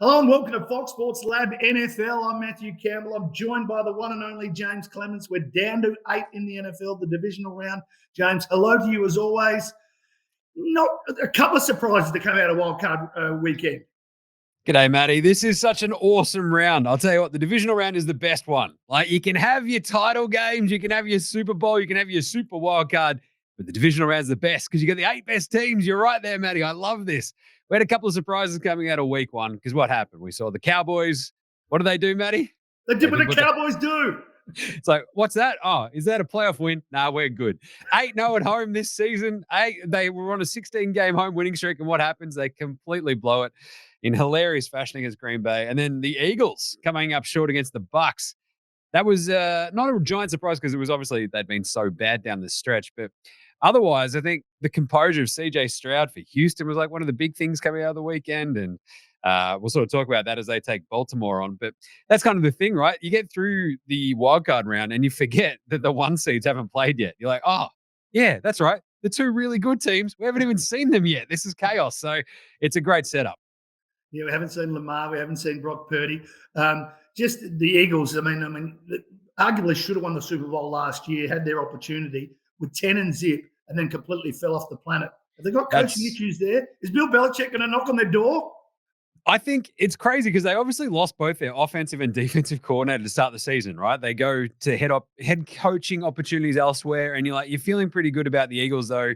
Hello and welcome to Fox Sports Lab NFL. I'm Matthew Campbell. I'm joined by the one and only Jaymz Clements. We're down to 8 in the NFL, the divisional round. Jaymz, hello to you as always. Not a couple of surprises to come out of wildcard weekend. G'day, Matty. This is such an awesome round. I'll tell you what, the divisional round is the best one. Like, you can have your title games, you can have your Super Bowl, you can have your Super Wildcard, but the divisional round is the best because you got the 8 best teams. You're right there, Matty. I love this. We had a couple of surprises coming out of week one because what happened? We saw the Cowboys. What do they do, Matty? They did what the Cowboys do. It's like, what's that? Oh, is that a playoff win? Nah, we're good. 8-0 at home this season. They were on a 16-game home winning streak, and what happens? They completely blow it in hilarious fashion against Green Bay. And then the Eagles coming up short against the Bucks. That was not a giant surprise because it was obviously they'd been so bad down the stretch. But otherwise, I think the composure of CJ Stroud for Houston was like one of the big things coming out of the weekend. And we'll sort of talk about that as they take Baltimore on. But that's kind of the thing, right? You get through the wildcard round and you forget that the 1 seeds haven't played yet. You're like, oh, yeah, that's right. The 2 really good teams, we haven't even seen them yet. This is chaos. So it's a great setup. Yeah, we haven't seen Lamar. We haven't seen Brock Purdy. Just the Eagles, I mean, arguably should have won the Super Bowl last year, had their opportunity with 10-0, and then completely fell off the planet. Have they got coaching issues there? Is Bill Belichick going to knock on their door? I think it's crazy because they obviously lost both their offensive and defensive coordinator to start the season, right? They go to head coaching opportunities elsewhere, and you're feeling pretty good about the Eagles, though.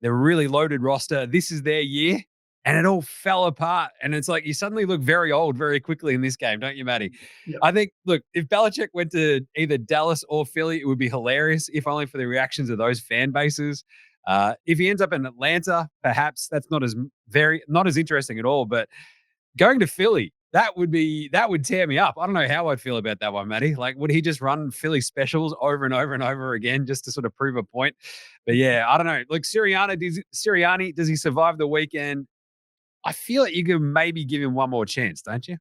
They're a really loaded roster. This is their year, and it all fell apart. And it's like you suddenly look very old very quickly in this game, don't you, Matty? Yep. I think, look, if Belichick went to either Dallas or Philly, it would be hilarious, if only for the reactions of those fan bases. If he ends up in Atlanta, perhaps that's not as interesting at all, but going to Philly, that would tear me up. I don't know how I'd feel about that one, Matty. Like, would he just run Philly specials over and over and over again just to sort of prove a point? But yeah, I don't know. Like Sirianni, does he survive the weekend? I feel like you could maybe give him one more chance, don't you?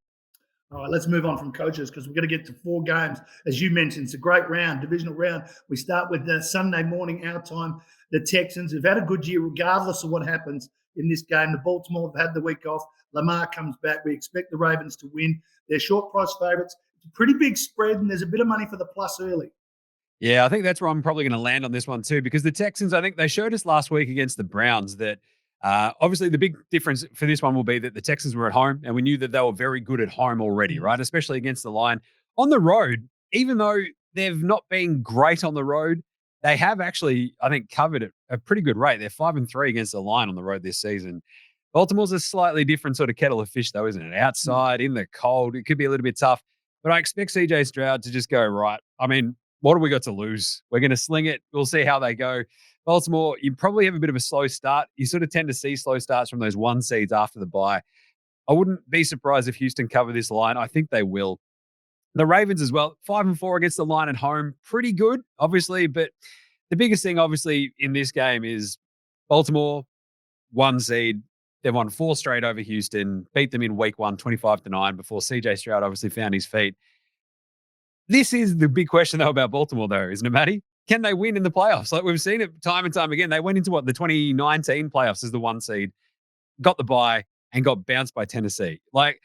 All right, let's move on from coaches because we're going to get to 4 games. As you mentioned, it's a great round, divisional round. We start with Sunday morning, our time. The Texans have had a good year regardless of what happens in this game. The Baltimore have had the week off. Lamar comes back. We expect the Ravens to win. They're short price favourites. It's a pretty big spread, and there's a bit of money for the plus early. Yeah, I think that's where I'm probably going to land on this one too, because the Texans, I think they showed us last week against the Browns that obviously the big difference for this one will be that the Texans were at home, and we knew that they were very good at home already, right? Especially against the line. On the road, even though they've not been great on the road, they have actually, I think, covered at a pretty good rate. They're 5-3 against the line on the road this season. Baltimore's a slightly different sort of kettle of fish, though, isn't it? Outside, in the cold, it could be a little bit tough. But I expect CJ Stroud to just go, right, I mean, what do we got to lose? We're going to sling it. We'll see how they go. Baltimore, you probably have a bit of a slow start. You sort of tend to see slow starts from those 1 seeds after the bye. I wouldn't be surprised if Houston cover this line. I think they will. The Ravens as well, 5-4 against the line at home. Pretty good, obviously. But the biggest thing, obviously, in this game is Baltimore, 1 seed. They've won 4 straight over Houston, beat them in week 1, 25-9, before CJ Stroud obviously found his feet. This is the big question, though, about Baltimore, though, isn't it, Matty? Can they win in the playoffs? Like, we've seen it time and time again. They went into the 2019 playoffs as the 1 seed, got the bye, and got bounced by Tennessee. Like,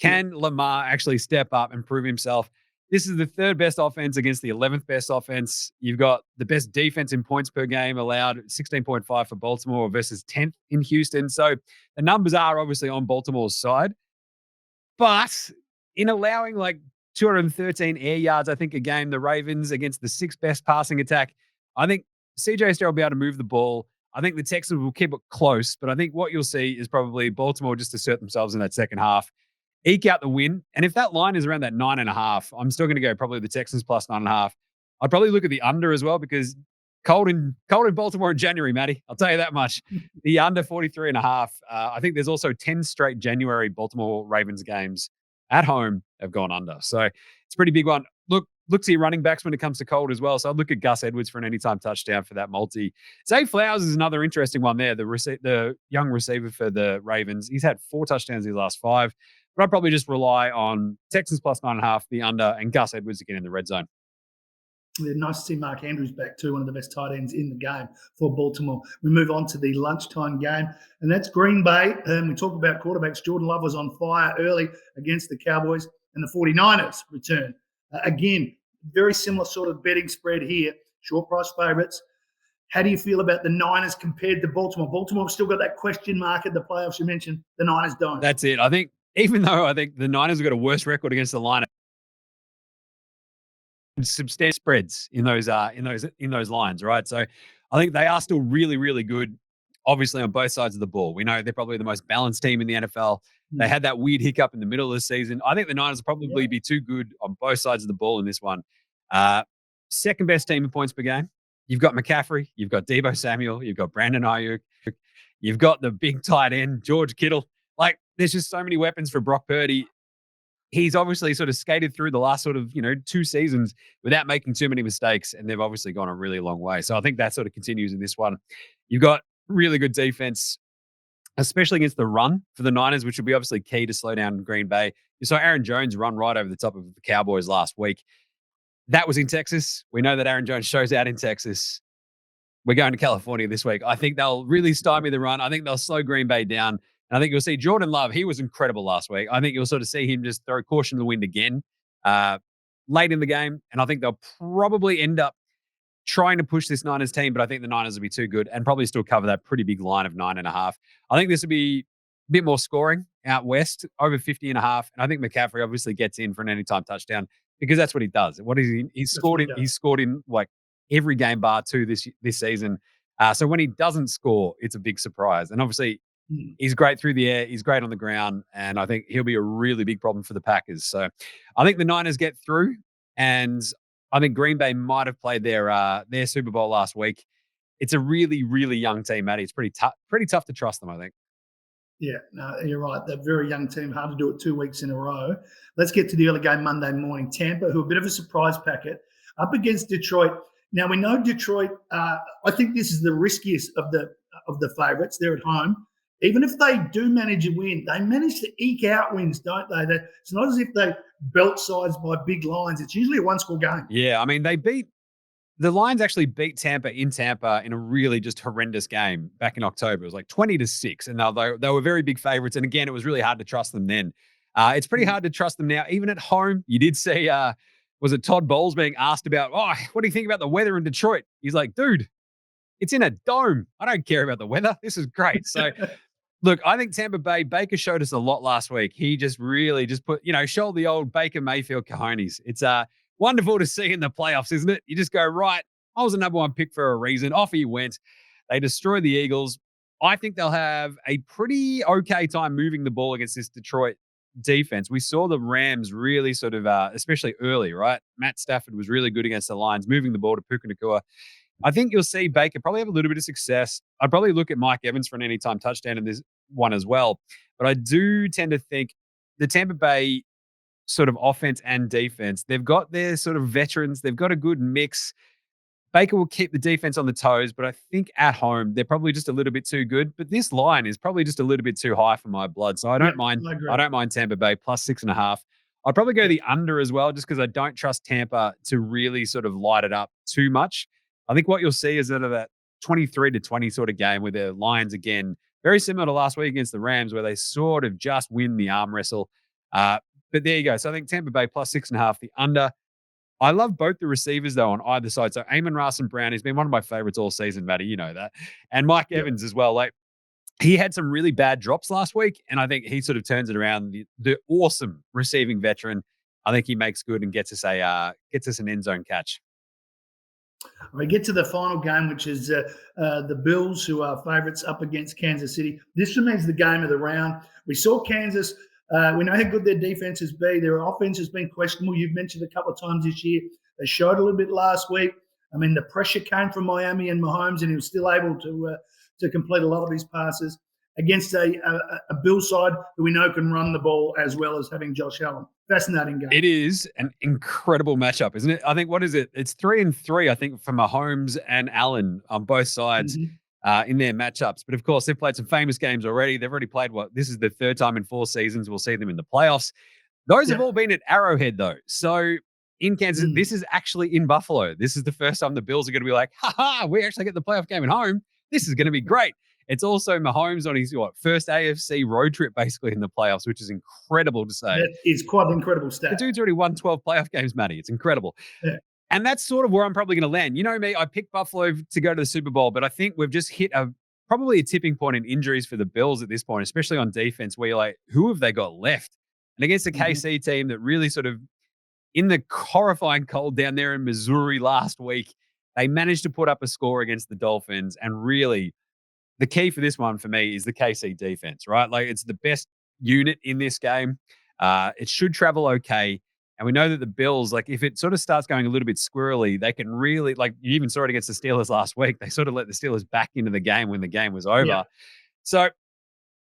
can Lamar actually step up and prove himself? This is the 3rd best offense against the 11th best offense. You've got the best defense in points per game allowed, 16.5 for Baltimore versus 10th in Houston. So the numbers are obviously on Baltimore's side. But in allowing like 213 air yards, I think, a game, the Ravens against the 6th best passing attack, I think CJ Stroud will be able to move the ball. I think the Texans will keep it close, but I think what you'll see is probably Baltimore just assert themselves in that second half, eke out the win. And if that line is around that 9.5, I'm still going to go probably the Texans plus 9.5. I'd probably look at the under as well because cold in Baltimore in January, Matty. I'll tell you that much. The under 43.5. I think there's also 10 straight January Baltimore Ravens games at home have gone under. So it's a pretty big one. Look to your running backs when it comes to cold as well. So I'd look at Gus Edwards for an anytime touchdown for that multi. Zay Flowers is another interesting one there, the young receiver for the Ravens. He's had 4 touchdowns in his last 5. But I'd probably just rely on Texans plus 9.5, the under, and Gus Edwards again in the red zone. Yeah, nice to see Mark Andrews back too, one of the best tight ends in the game for Baltimore. We move on to the lunchtime game, and that's Green Bay. And we talk about quarterbacks. Jordan Love was on fire early against the Cowboys, and the 49ers return. Again, very similar sort of betting spread here, short price favourites. How do you feel about the Niners compared to Baltimore? Baltimore's still got that question mark at the playoffs you mentioned. The Niners don't. That's it. I think even though I think the Niners have got a worse record against the line, substantial spreads in those lines, right? So I think they are still really, really good, obviously on both sides of the ball. We know they're probably the most balanced team in the NFL. They had that weird hiccup in the middle of the season. I think the Niners will probably be too good on both sides of the ball in this one. Second best team in points per game. You've got McCaffrey, you've got Deebo Samuel, you've got Brandon Ayuk, you've got the big tight end, George Kittle. Like, there's just so many weapons for Brock Purdy. He's obviously sort of skated through the last sort of, 2 seasons without making too many mistakes, and they've obviously gone a really long way. So I think that sort of continues in this one. You've got really good defense, especially against the run for the Niners, which will be obviously key to slow down Green Bay. You saw Aaron Jones run right over the top of the Cowboys last week. That was in Texas. We know that Aaron Jones shows out in Texas. We're going to California this week. I think they'll really stymie the run. I think they'll slow Green Bay down. And I think you'll see Jordan Love. He was incredible last week. I think you'll sort of see him just throw caution to the wind again late in the game. And I think they'll probably end up trying to push this Niners team, but I think the Niners will be too good and probably still cover that pretty big line of 9.5. I think this will be a bit more scoring out west, over 50.5. And I think McCaffrey obviously gets in for an anytime touchdown because that's what he does. What is he? He's scored in like every game bar 2 this season. So when he doesn't score, it's a big surprise. And obviously, he's great through the air. He's great on the ground. And I think he'll be a really big problem for the Packers. So I think the Niners get through. And I think Green Bay might have played their Super Bowl last week. It's a really, really young team, Matty. It's pretty tough to trust them, I think. Yeah, no, you're right. They're a very young team. Hard to do it 2 weeks in a row. Let's get to the early game Monday morning. Tampa, who are a bit of a surprise packet, up against Detroit. Now, we know Detroit, I think this is the riskiest of the favourites. They're at home. Even if they do manage a win, they manage to eke out wins, don't they? It's not as if they belt sides by big lines. It's usually a one-score game. Yeah, I mean, the Lions actually beat Tampa in a really just horrendous game back in October. It was like 20-6, and they were very big favorites. And again, it was really hard to trust them then. It's pretty hard to trust them now, even at home. You did see, was it Todd Bowles being asked about, what do you think about the weather in Detroit? He's like, dude, it's in a dome. I don't care about the weather. This is great. So, look, I think Tampa Bay, Baker showed us a lot last week. He just really just showed the old Baker Mayfield cojones. It's wonderful to see in the playoffs, isn't it? You just go, right, I was the number 1 pick for a reason. Off he went. They destroy the Eagles. I think they'll have a pretty okay time moving the ball against this Detroit defense. We saw the Rams really sort of, especially early, right? Matt Stafford was really good against the Lions, moving the ball to Puka Nacua. I think you'll see Baker probably have a little bit of success. I'd probably look at Mike Evans for an anytime touchdown in this one as well. But I do tend to think the Tampa Bay sort of offense and defense, they've got their sort of veterans. They've got a good mix. Baker will keep the defense on the toes, but I think at home, they're probably just a little bit too good. But this line is probably just a little bit too high for my blood. So I don't mind Tampa Bay plus 6.5. I'd probably go the under as well, just because I don't trust Tampa to really sort of light it up too much. I think what you'll see is that 23-20 sort of game where the Lions, again, very similar to last week against the Rams, where they sort of just win the arm wrestle. But there you go. So I think Tampa Bay plus 6.5, the under. I love both the receivers, though, on either side. So Amon-Ra St. Brown, he's been one of my favorites all season, Matty. You know that. And Mike Evans as well. Like, he had some really bad drops last week, and I think he sort of turns it around. The awesome receiving veteran. I think he makes good and gets us an end zone catch. We get to the final game, which is the Bills, who are favourites, up against Kansas City. This remains the game of the round. We saw Kansas. We know how good their defense has been. Their offense has been questionable. You've mentioned a couple of times this year. They showed a little bit last week. I mean, the pressure came from Miami and Mahomes, and he was still able to complete a lot of his passes against a Bills side who we know can run the ball as well as having Josh Allen. Fascinating game. It is an incredible matchup, isn't it? I think, what is it? It's 3-3, I think, for Mahomes and Allen on both sides in their matchups. But of course, they've played some famous games already. They've already played this is the 3rd time in 4 seasons. We'll see them in the playoffs. Those have all been at Arrowhead, though. So in Kansas. This is actually in Buffalo. This is the first time the Bills are going to be like, we actually get the playoff game at home. This is going to be great. It's also Mahomes on his first AFC road trip basically in the playoffs, which is incredible to say. That is quite an incredible stat. The dude's already won 12 playoff games, Matty. It's incredible. Yeah. And that's sort of where I'm probably going to land. You know me, I picked Buffalo to go to the Super Bowl, but I think we've just hit probably a tipping point in injuries for the Bills at this point, especially on defense, where you're like, who have they got left? And against a KC team that really sort of, in the horrifying cold down there in Missouri last week, they managed to put up a score against the Dolphins. And really, the key for this one for me is the KC defense, right? Like, it's the best unit in this game. It should travel okay. And we know that the Bills, like, if it sort of starts going a little bit squirrely, they can really, like, you even saw it against the Steelers last week. They sort of let the Steelers back into the game when the game was over. Yeah. So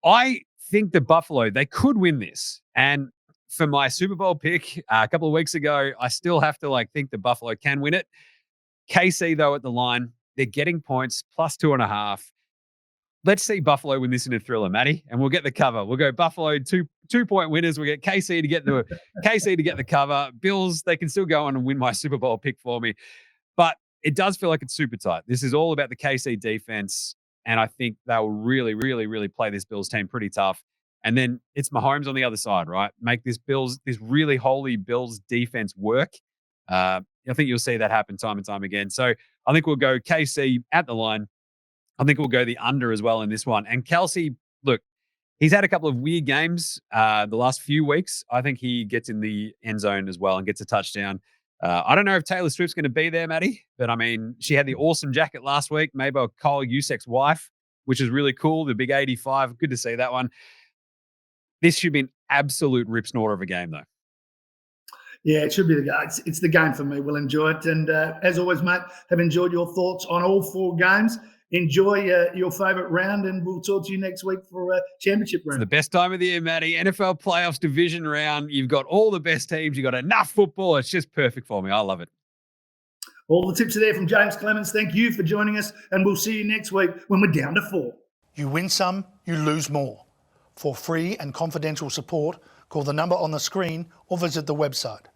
I think the Buffalo, they could win this. And for my Super Bowl pick a couple of weeks ago, I still have to think the Buffalo can win it. KC, though, at the line, they're getting points, plus 2.5. Let's see Buffalo win this in a thriller, Matty, and we'll get the cover. We'll go Buffalo 2-point winners. We'll get KC to get the cover. Bills, they can still go on and win my Super Bowl pick for me. But it does feel like it's super tight. This is all about the KC defense, and I think they'll really, really, really play this Bills team pretty tough. And then it's Mahomes on the other side, right? Make this really holy Bills defense work. I think you'll see that happen time and time again. So I think we'll go KC at the line. I think we'll go the under as well in this one. And Kelsey, look, he's had a couple of weird games the last few weeks. I think he gets in the end zone as well and gets a touchdown. I don't know if Taylor Swift's going to be there, Matty, but I mean, she had the awesome jacket last week, made by Kyle Juszczyk's wife, which is really cool. The big 85. Good to see that one. This should be an absolute rip snorter of a game, though. Yeah, it should be the game. It's the game for me. We'll enjoy it. And as always, mate, have enjoyed your thoughts on all 4 games. Enjoy your favourite round, and we'll talk to you next week for a championship round. It's the best time of the year, Matty. NFL playoffs division round. You've got all the best teams. You've got enough football. It's just perfect for me. I love it. All the tips are there from Jaymz Clements. Thank you for joining us, and we'll see you next week when we're down to 4. You win some, you lose more. For free and confidential support, call the number on the screen or visit the website.